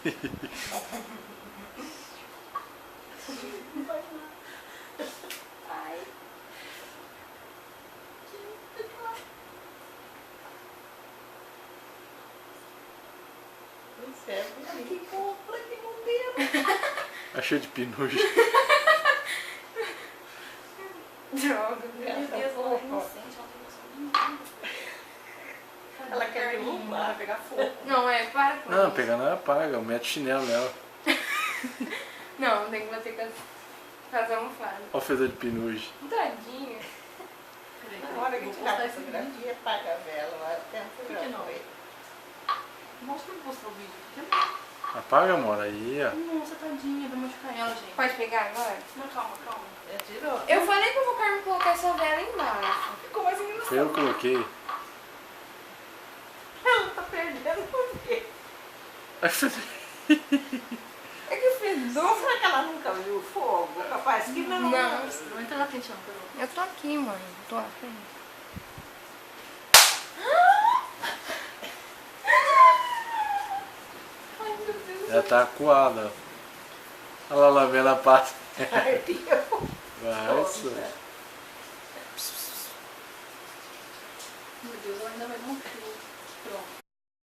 Não faz nada. Ai. Que compra, que modelo. Achei de pinugem. Droga, Meu Deus, ela é inocente, ela tem noção nenhuma. Ela quer derrubar, pegar fogo. Não, para com Não, isso. pegar não apaga, mete chinelo nela. Não, tem que bater com as almofadas. Olha o fedor de pinugem. Tadinha. Na hora que tirar a fotografia, apaga a vela, lá tempo Por já que não? foi. Mostra pra mostrar o vídeo. Por que não? Apaga, amor, aí, ó. Nossa, tadinha, vai machucar ela, gente. Pode pegar agora? Não, calma, calma. Já tirou? Eu falei pro Carmen colocar essa vela embaixo. Ficou mais engraçado. Foi eu que coloquei. Ela tá perdendo por quê? É que fedor. Será que ela nunca viu fogo? Capaz que não. Não. Não entra na frente, não, pelo Eu tô aqui, mãe. Tô à frente. Ai, meu Deus. Ela tá acuada. Olha lá, lá vendo a pata. Arrepiou. Nossa. Meu Deus, ela ainda vai morrer.